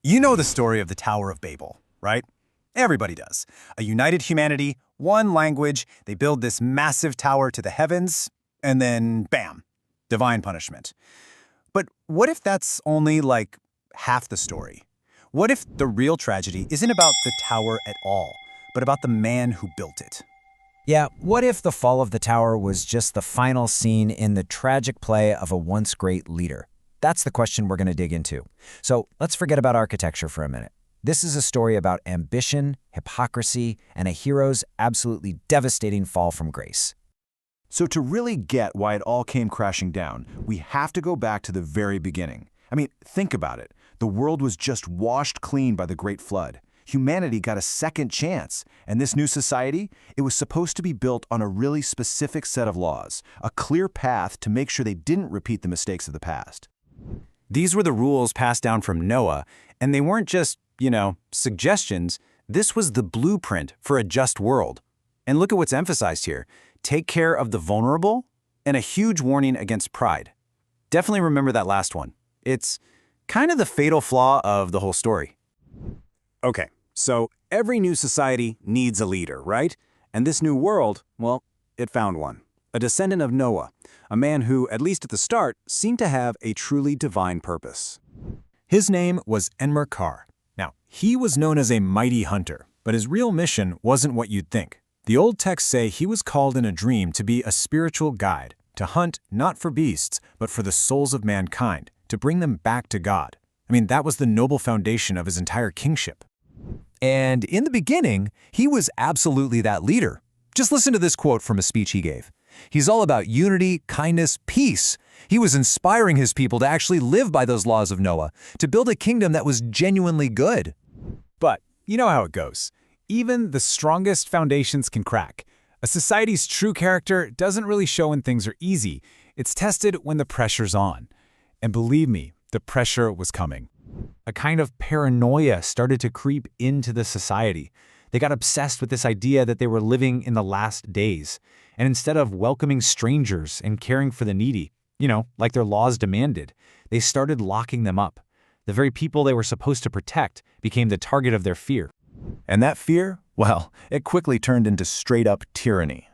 You know the story of the Tower of Babel, right? Everybody does. A united humanity, one language, they build this massive tower to the heavens, and then bam, divine punishment. But what if that's only like half the story? What if the real tragedy isn't about the tower at all, but about the man who built it? Yeah, what if the fall of the tower was just the final scene in the tragic play of a once great leader? That's the question we're going to dig into. So let's forget about architecture for a minute. This is a story about ambition, hypocrisy, and a hero's absolutely devastating fall from grace. So to really get why it all came crashing down, we have to go back to the very beginning. I mean, think about it. The world was just washed clean by the Great Flood. Humanity got a second chance, and this new society, it was supposed to be built on a really specific set of laws, a clear path to make sure they didn't repeat the mistakes of the past. These were the rules passed down from Noah, and they weren't just, suggestions. This was the blueprint for a just world. And look at what's emphasized here. Take care of the vulnerable, and a huge warning against pride. Definitely remember that last one. It's kind of the fatal flaw of the whole story. Okay, so every new society needs a leader, right? And this new world, well, it found one. A descendant of Noah, a man who, at least at the start, seemed to have a truly divine purpose. His name was Enmer Kar. Now, he was known as a mighty hunter, but his real mission wasn't what you'd think. The old texts say he was called in a dream to be a spiritual guide, to hunt not for beasts, but for the souls of mankind, to bring them back to God. I mean, that was the noble foundation of his entire kingship. And in the beginning, he was absolutely that leader. Just listen to this quote from a speech he gave. He's all about unity, kindness, peace. He was inspiring his people to actually live by those laws of Noah, to build a kingdom that was genuinely good. But you know how it goes. Even the strongest foundations can crack. A society's true character doesn't really show when things are easy. It's tested when the pressure's on. And believe me, the pressure was coming. A kind of paranoia started to creep into the society. They got obsessed with this idea that they were living in the last days. And instead of welcoming strangers and caring for the needy, like their laws demanded, they started locking them up. The very people they were supposed to protect became the target of their fear. And that fear, well, it quickly turned into straight-up tyranny.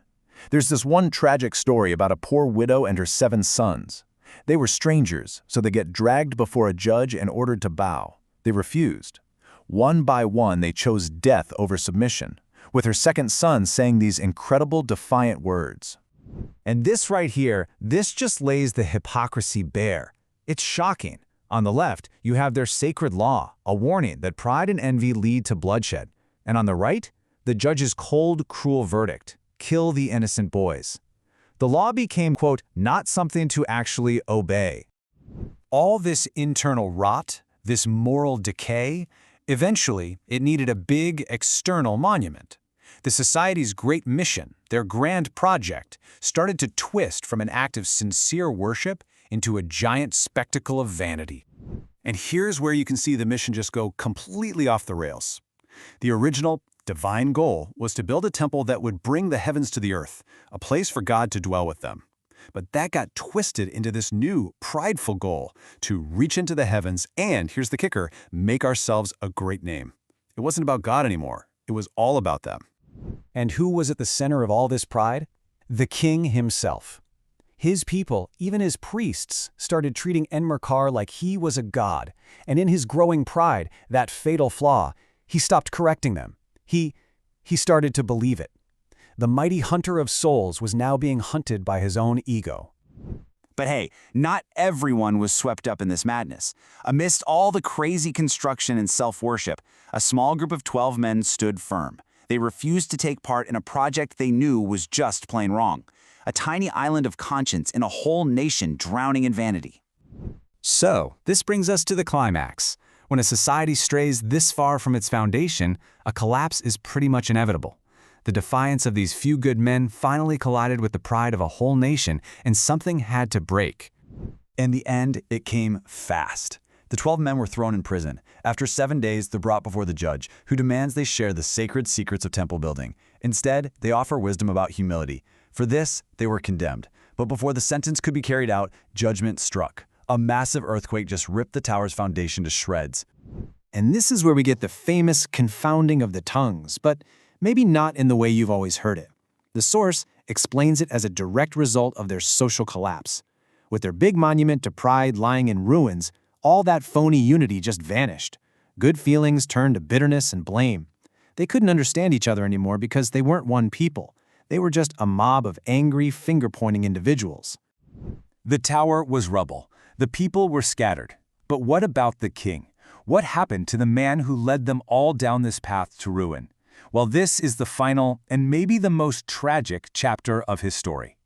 There's this one tragic story about a poor widow and her 7 sons. They were strangers, so they get dragged before a judge and ordered to bow. They refused. One by one, they chose death over submission, with her second son saying these incredible defiant words. And this right here, this just lays the hypocrisy bare. It's shocking. On the left, you have their sacred law, a warning that pride and envy lead to bloodshed. And on the right, the judge's cold, cruel verdict, kill the innocent boys. The law became, quote, not something to actually obey. All this internal rot, this moral decay, eventually it needed a big external monument. The society's great mission, their grand project, started to twist from an act of sincere worship into a giant spectacle of vanity. And here's where you can see the mission just go completely off the rails. The original divine goal was to build a temple that would bring the heavens to the earth, a place for God to dwell with them. But that got twisted into this new, prideful goal to reach into the heavens and, here's the kicker, make ourselves a great name. It wasn't about God anymore. It was all about them. And who was at the center of all this pride? The king himself. His people, even his priests, started treating Enmer Kar like he was a god. And in his growing pride, that fatal flaw, he stopped correcting them. He started to believe it. The mighty hunter of souls was now being hunted by his own ego. But hey, not everyone was swept up in this madness. Amidst all the crazy construction and self-worship, a small group of 12 men stood firm. They refused to take part in a project they knew was just plain wrong. A tiny island of conscience in a whole nation drowning in vanity. So, this brings us to the climax. When a society strays this far from its foundation, a collapse is pretty much inevitable. The defiance of these few good men finally collided with the pride of a whole nation, and something had to break. In the end, it came fast. The 12 men were thrown in prison. After 7 days, they're brought before the judge, who demands they share the sacred secrets of temple building. Instead, they offer wisdom about humility. For this, they were condemned. But before the sentence could be carried out, judgment struck. A massive earthquake just ripped the tower's foundation to shreds. And this is where we get the famous confounding of the tongues, but maybe not in the way you've always heard it. The source explains it as a direct result of their social collapse. With their big monument to pride lying in ruins, all that phony unity just vanished. Good feelings turned to bitterness and blame. They couldn't understand each other anymore because they weren't one people. They were just a mob of angry, finger-pointing individuals. The tower was rubble. The people were scattered. But what about the king? What happened to the man who led them all down this path to ruin? Well, this is the final and maybe the most tragic chapter of his story.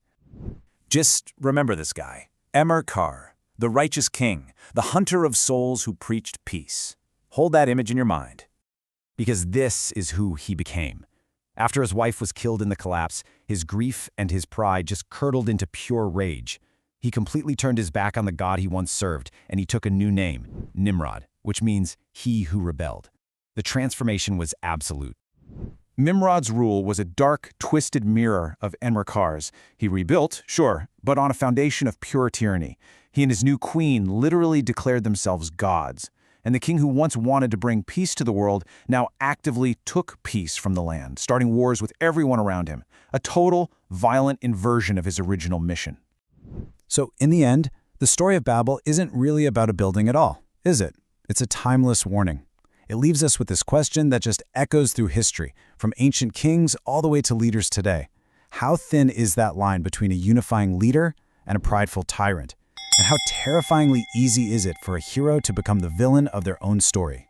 Just remember this guy, Enmer Kar, the righteous king, the hunter of souls who preached peace. Hold that image in your mind, because this is who he became. After his wife was killed in the collapse, his grief and his pride just curdled into pure rage. He completely turned his back on the God he once served, and he took a new name, Nimrod, which means he who rebelled. The transformation was absolute. Nimrod's rule was a dark, twisted mirror of Enmer Kar's. He rebuilt, sure, but on a foundation of pure tyranny. He and his new queen literally declared themselves gods. And the king who once wanted to bring peace to the world now actively took peace from the land, starting wars with everyone around him. A total, violent inversion of his original mission. So in the end, the story of Babel isn't really about a building at all, is it? It's a timeless warning. It leaves us with this question that just echoes through history, from ancient kings all the way to leaders today. How thin is that line between a unifying leader and a prideful tyrant? And how terrifyingly easy is it for a hero to become the villain of their own story?